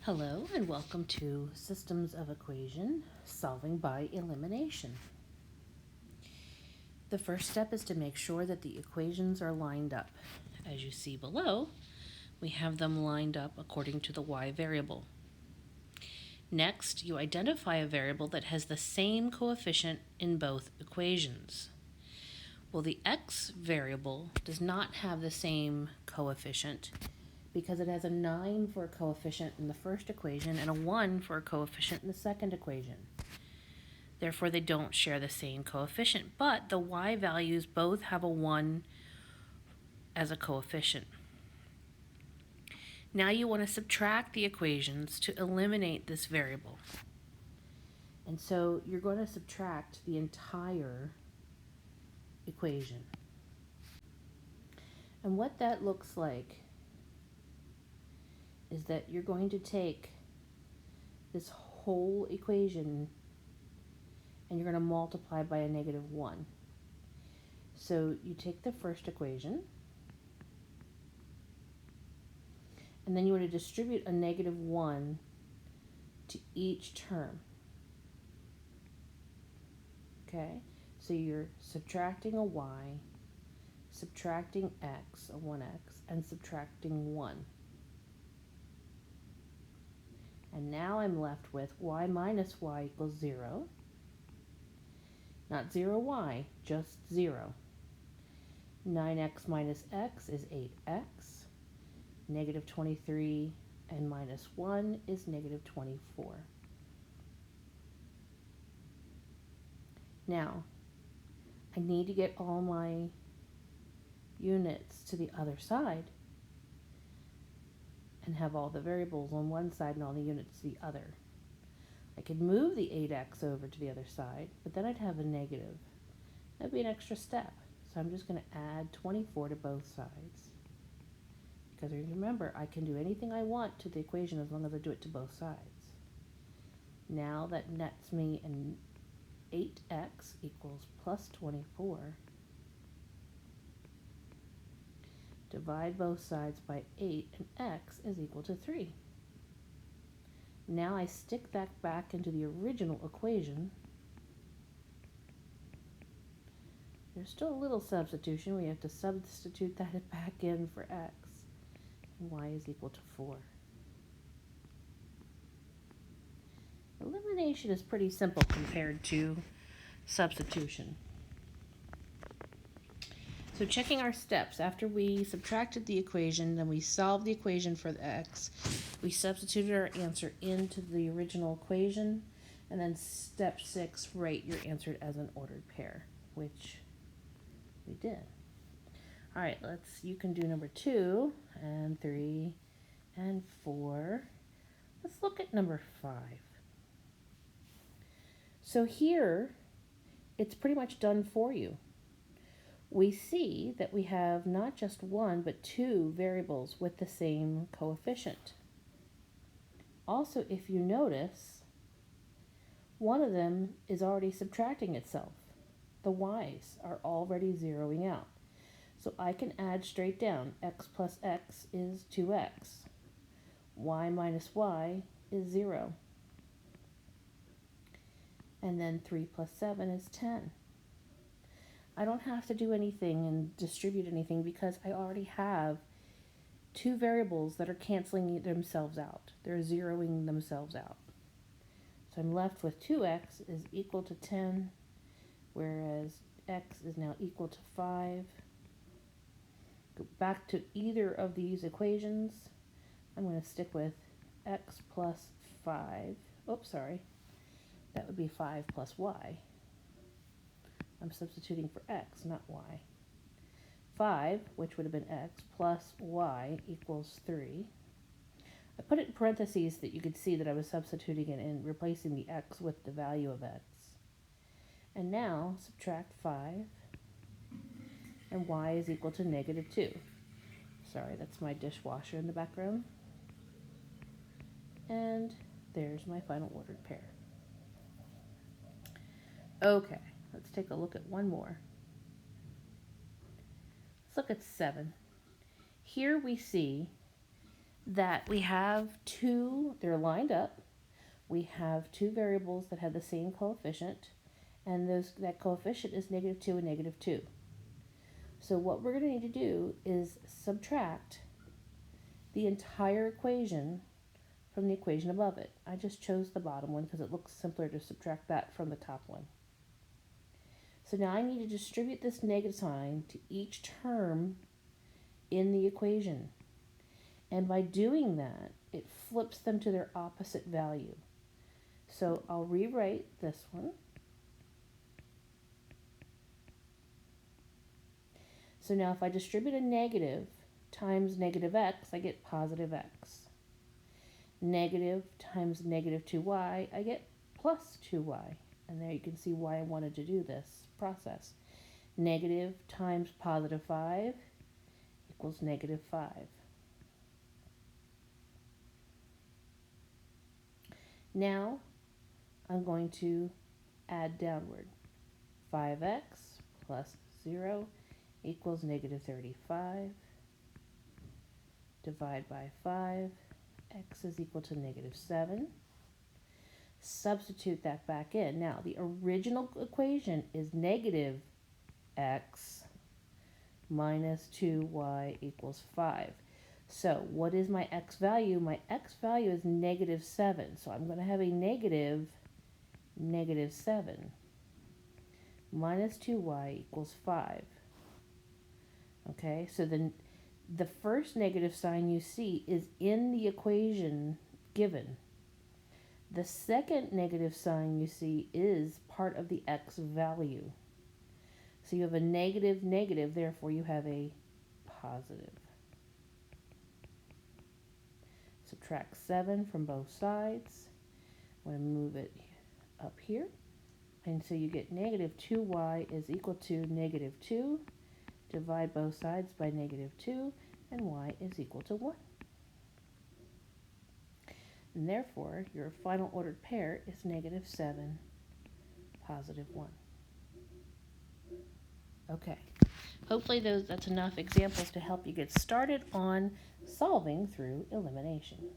Hello and welcome to Systems of Equation, Solving by Elimination. The first step is to make sure that the equations are lined up. As you see below, we have them lined up according to the y variable. Next, you identify a variable that has the same coefficient in both equations. Well, the x variable does not have the same coefficient because it has a 9 for a coefficient in the first equation and a 1 for a coefficient in the second equation. Therefore, they don't share the same coefficient, but the y values both have a 1 as a coefficient. Now you want to subtract the equations to eliminate this variable. And so you're going to subtract the entire equation. And what that looks like is that you're going to take this whole equation and you're going to multiply by a -1. So you take the first equation, and then you want to distribute a -1 to each term. Okay, so you're subtracting a y, subtracting x, a 1x, and subtracting 1. And now I'm left with y minus y equals 0. Not 0y, just 0. 9x minus x is 8x. -23 and minus 1 is -24. Now, I need to get all my units to the other side and have all the variables on one side and all the units to the other. I could move the 8x over to the other side, but then I'd have a negative. That'd be an extra step. So I'm just going to add 24 to both sides. Because remember, I can do anything I want to the equation as long as I do it to both sides. Now that nets me an 8x equals plus 24. Divide both sides by 8, and x is equal to 3. Now I stick that back into the original equation. There's still a little substitution. We have to substitute that back in for x, and y is equal to 4. Elimination is pretty simple compared to substitution. So checking our steps, after we subtracted the equation, then we solved the equation for the x, we substituted our answer into the original equation, and then step 6, write your answer as an ordered pair, which we did. All right, you can do number 2 and 3 and 4. Let's look at number 5. So here, it's pretty much done for you. We see that we have not just one, but 2 variables with the same coefficient. Also, if you notice, one of them is already subtracting itself. The y's are already zeroing out. So I can add straight down. X plus x is 2x. Y minus y is 0. And then 3 plus 7 is 10. I don't have to do anything and distribute anything because I already have 2 variables that are canceling themselves out. They're zeroing themselves out. So I'm left with 2x is equal to 10, whereas x is now equal to 5. Go back to either of these equations. I'm going to stick with x plus 5. Oops, sorry. That would be 5 plus y. I'm substituting for x, not y. 5, which would have been x, plus y equals 3. I put it in parentheses that you could see that I was substituting it and replacing the x with the value of x. And now subtract 5, and y is equal to -2. Sorry, that's my dishwasher in the background. And there's my final ordered pair. Okay. Let's take a look at one more. Let's look at 7. Here we see that we have two, they're lined up. We have two variables that have the same coefficient, and that coefficient is -2 and -2. So what we're going to need to do is subtract the entire equation from the equation above it. I just chose the bottom one because it looks simpler to subtract that from the top one. So now I need to distribute this negative sign to each term in the equation. And by doing that, it flips them to their opposite value. So I'll rewrite this one. So now if I distribute a negative times -x, I get positive x. Negative times -2y, I get plus 2y. And there you can see why I wanted to do this process. Negative times +5 equals -5. Now I'm going to add downward. 5x plus 0 equals -35. Divide by 5. X is equal to -7. Substitute that back in. Now, the original equation is -x minus 2y equals 5. So, what is my x value? My x value is -7. So, I'm going to have a negative -7 minus 2y equals 5. Okay, so then the first negative sign you see is in the equation given. The second negative sign you see is part of the x value. So you have a negative, therefore you have a positive. Subtract 7 from both sides. I'm going to move it up here. And so you get -2y is equal to -2. Divide both sides by -2, and y is equal to 1. And therefore, your final ordered pair is -7, +1. Okay. Hopefully that's enough examples to help you get started on solving through elimination.